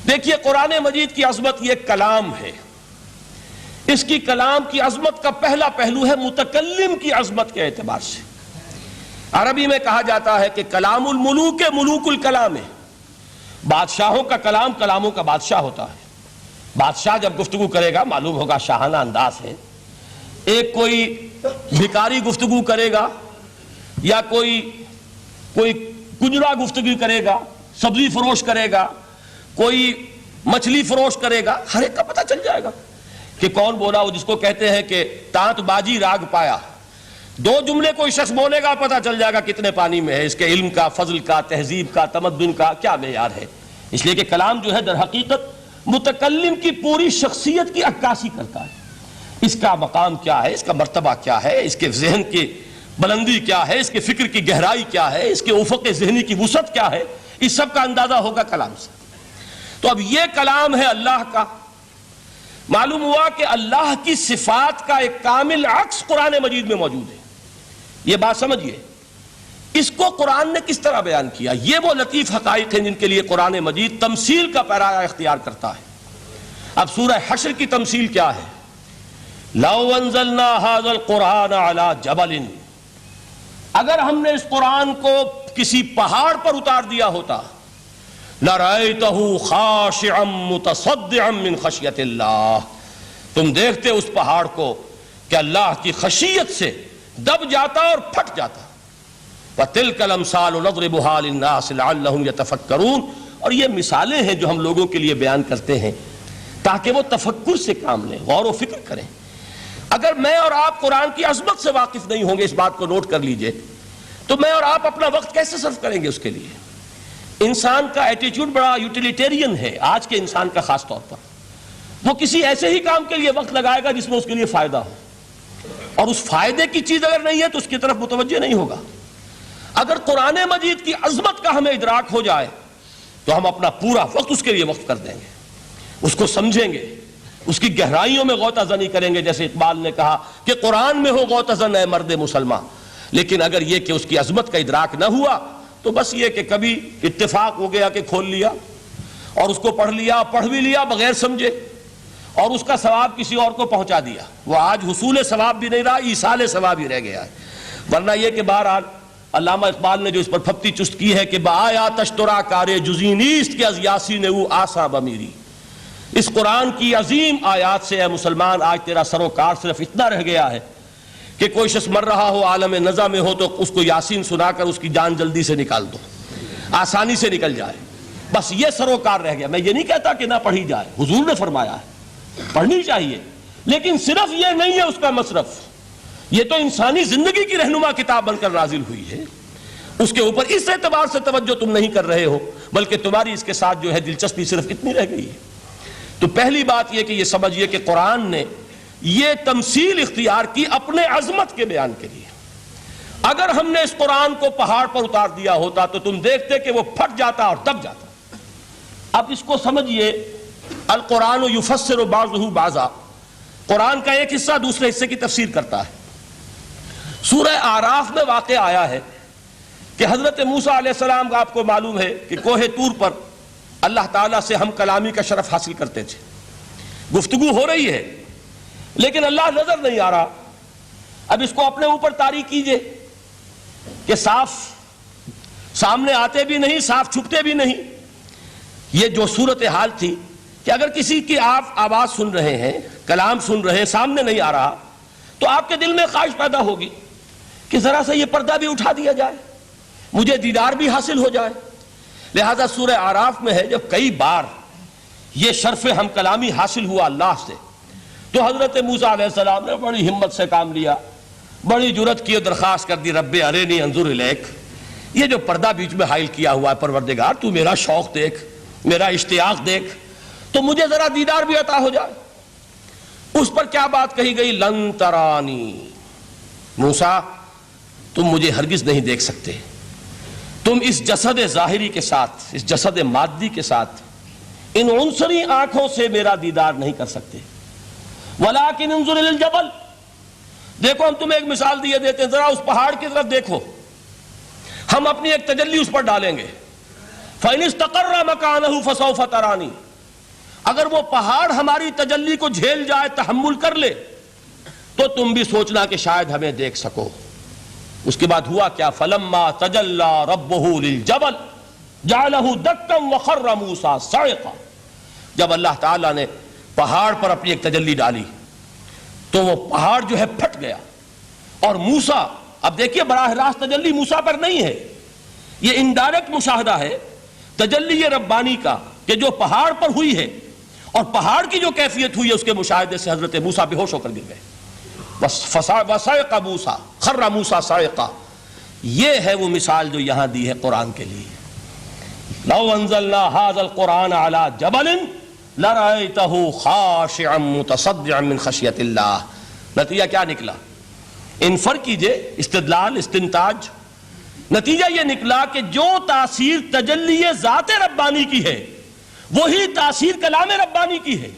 دیکھیے قرآن مجید کی عظمت یہ کلام ہے، اس کی کلام کی عظمت کا پہلا پہلو ہے متکلم کی عظمت کے اعتبار سے۔ عربی میں کہا جاتا ہے کہ کلام الملوک ملوک الکلام ہے، بادشاہوں کا کلام کلاموں کا بادشاہ ہوتا ہے۔ بادشاہ جب گفتگو کرے گا معلوم ہوگا شاہانہ انداز ہے، ایک کوئی بھکاری گفتگو کرے گا یا کوئی کجرا گفتگو کرے گا، سبزی فروش کرے گا، کوئی مچھلی فروش کرے گا، ہر ایک کا پتہ چل جائے گا کہ کون بولا، وہ جس کو کہتے ہیں کہ تانت بازی راگ پایا۔ دو جملے کوئی شخص بولے گا پتہ چل جائے گا کتنے پانی میں ہے، اس کے علم کا، فضل کا، تہذیب کا، تمدن کا کیا معیار ہے۔ اس لیے کہ کلام جو ہے در حقیقت متکلم کی پوری شخصیت کی عکاسی کرتا ہے، اس کا مقام کیا ہے، اس کا مرتبہ کیا ہے، اس کے ذہن کی بلندی کیا ہے، اس کے فکر کی گہرائی کیا ہے، اس کے افق ذہنی کی وسعت کیا ہے، اس سب کا اندازہ ہوگا کلام سے۔ تو اب یہ کلام ہے اللہ کا، معلوم ہوا کہ اللہ کی صفات کا ایک کامل عکس قرآن مجید میں موجود ہے۔ یہ بات سمجھیے، اس کو قرآن نے کس طرح بیان کیا، یہ وہ لطیف حقائق ہیں جن کے لیے قرآن مجید تمثیل کا پیرایا اختیار کرتا ہے۔ اب سورہ حشر کی تمثیل کیا ہے؟ لَوْ أَنزَلْنَا هَذَا الْقُرْآنَ عَلَى جَبَلٍ، اگر ہم نے اس قرآن کو کسی پہاڑ پر اتار دیا ہوتا، لَرَأَيْتَهُ خَاشِعًا مُتَصَدِّعًا مِّنْ خَشْيَةِ اللَّهِ، تم دیکھتے اس پہاڑ کو کہ اللہ کی خشیت سے دب جاتا اور پھٹ جاتا۔ وَتِلْكَ الْأَمْثَالُ نَضْرِبُهَا لِلنَّاسِ لَعَلَّهُمْ يَتَفَكَّرُونَ، اور یہ مثالیں ہیں جو ہم لوگوں کے لیے بیان کرتے ہیں تاکہ وہ تفکر سے کام لیں، غور و فکر کریں۔ اگر میں اور آپ قرآن کی عظمت سے واقف نہیں ہوں گے، اس بات کو نوٹ کر لیجئے، تو میں اور آپ اپنا وقت کیسے صرف کریں گے اس کے لیے؟ انسان کا ایٹیچیوڈ بڑا یوٹیلیٹیرین ہے، آج کے انسان کا خاص طور پر۔ وہ کسی ایسے ہی کام کے لیے وقت لگائے گا جس میں اس کے لیے فائدہ ہو، اور اس فائدے کی چیز اگر نہیں ہے تو اس کی طرف متوجہ نہیں ہوگا۔ اگر قرآن مجید کی عظمت کا ہمیں ادراک ہو جائے تو ہم اپنا پورا وقت اس کے لیے وقف کر دیں گے، اس کو سمجھیں گے، اس کی گہرائیوں میں غوطہ زنی کریں گے، جیسے اقبال نے کہا کہ قرآن میں ہو غوطہ زن اے مرد مسلمان۔ لیکن اگر یہ کہ اس کی عظمت کا ادراک نہ ہوا تو بس یہ کہ کبھی اتفاق ہو گیا کہ کھول لیا اور اس کو پڑھ لیا، پڑھ بھی لیا بغیر سمجھے، اور اس کا ثواب کسی اور کو پہنچا دیا، وہ آج حصول ثواب بھی نہیں رہا، ایصال ثواب ہی رہ گیا ہے۔ ورنہ یہ کہ بہرحال علامہ اقبال نے جو اس پر پھپتی چست کی ہے کہ بآیا تشترا کارے جزی نیست کہ از یاسین او آسا بمیری، اس قرآن کی عظیم آیات سے اے مسلمان آج تیرا سروکار صرف اتنا رہ گیا ہے کہ کوئی شخص مر رہا ہو، عالم نزع میں ہو، تو اس کو یاسین سنا کر اس کی جان جلدی سے نکال دو، آسانی سے نکل جائے، بس یہ سروکار رہ گیا۔ میں یہ نہیں کہتا کہ نہ پڑھی جائے، حضور نے فرمایا ہے پڑھنی چاہیے، لیکن صرف یہ نہیں ہے اس کا مصرف، یہ تو انسانی زندگی کی رہنما کتاب بن کر نازل ہوئی ہے، اس کے اوپر اس اعتبار سے توجہ تم نہیں کر رہے ہو، بلکہ تمہاری اس کے ساتھ جو ہے دلچسپی صرف اتنی رہ گئی ہے۔ تو پہلی بات یہ کہ یہ سمجھیے کہ قرآن نے یہ تمثیل اختیار کی اپنے عظمت کے بیان کے لیے۔ اگر ہم نے اس قرآن کو پہاڑ پر اتار دیا ہوتا تو تم دیکھتے کہ وہ پھٹ جاتا اور دب جاتا۔ اب اس کو سمجھیے، القرآن یفسر بعضہ بعضا، قرآن کا ایک حصہ دوسرے حصے کی تفسیر کرتا ہے۔ سورہ اعراف میں واقع آیا ہے کہ حضرت موسیٰ علیہ السلام کا آپ کو معلوم ہے کہ کوہ طور پر اللہ تعالیٰ سے ہم کلامی کا شرف حاصل کرتے تھے، گفتگو ہو رہی ہے لیکن اللہ نظر نہیں آ رہا۔ اب اس کو اپنے اوپر طاری کیجئے کہ صاف سامنے آتے بھی نہیں، صاف چھپتے بھی نہیں۔ یہ جو صورتحال تھی کہ اگر کسی کی آپ آواز سن رہے ہیں، کلام سن رہے ہیں، سامنے نہیں آ رہا، تو آپ کے دل میں خواہش پیدا ہوگی کہ ذرا سا یہ پردہ بھی اٹھا دیا جائے، مجھے دیدار بھی حاصل ہو جائے۔ لہذا سورہ اعراف میں ہے جب کئی بار یہ شرف ہم کلامی حاصل ہوا اللہ سے، تو حضرت موسیٰ علیہ السلام نے بڑی ہمت سے کام لیا، بڑی جرت کی، درخواست کر دی، رب ارنی انظر الیک، یہ جو پردہ بیچ میں حائل کیا ہوا ہے پروردگار، تو میرا شوق دیکھ، میرا اشتیاق دیکھ، تو مجھے ذرا دیدار بھی عطا ہو جائے۔ اس پر کیا بات کہی گئی؟ لن ترانی، موسیٰ تم مجھے ہرگز نہیں دیکھ سکتے، تم اس جسد ظاہری کے ساتھ، اس جسد مادی کے ساتھ، ان عنصری آنکھوں سے میرا دیدار نہیں کر سکتے۔ ولیکن انظر الی الجبل، دیکھو ہم تمہیں ایک مثال دیے دیتے ہیں، ذرا اس پہاڑ کی طرف دیکھو، ہم اپنی ایک تجلی اس پر ڈالیں گے۔ فَإِنِ اسْتَقَرَّ مَكَانَهُ فَسَوْفَ تَرَانِي، اگر وہ پہاڑ ہماری تجلی کو جھیل جائے، تحمل کر لے، تو تم بھی سوچنا کہ شاید ہمیں دیکھ سکو۔ اس کے بعد ہوا کیا؟ فلما تجلی ربہ للجبل جعلہ دکا وخر موسیٰ صعقا۔ جب اللہ تعالیٰ نے پہاڑ پر اپنی ایک تجلی ڈالی تو وہ پہاڑ جو ہے پھٹ گیا، اور موسیٰ، اب دیکھیے براہ راست تجلی موسیٰ پر نہیں ہے، یہ انڈائریکٹ مشاہدہ ہے تجلی ربانی کا کہ جو پہاڑ پر ہوئی ہے، اور پہاڑ کی جو کیفیت ہوئی ہے اس کے مشاہدے سے حضرت موسیٰ بے ہوش ہو کر گر گئے۔ وَصَعِقَ مُوسَىٰ خَرَّ مُوسَىٰ صَعِقًا۔ یہ ہے وہ مثال جو یہاں دی ہے قرآن کے لیے۔ لَوْ أَنزَلْنَا هَذَا الْقُرْآنَ عَلَىٰ جَبَلٍ لَرَأَيْتَهُ خَاشِعًا مُتَصَدِّعًا مِّنْ خَشْيَةِ اللَّهِ۔ نتیجہ کیا نکلا؟ انفر کیجئے، استدلال، استنتاج۔ نتیجہ یہ نکلا کہ جو تاثیر تجلی ذات ربانی کی ہے وہی تاثیر کلام ربانی کی ہے۔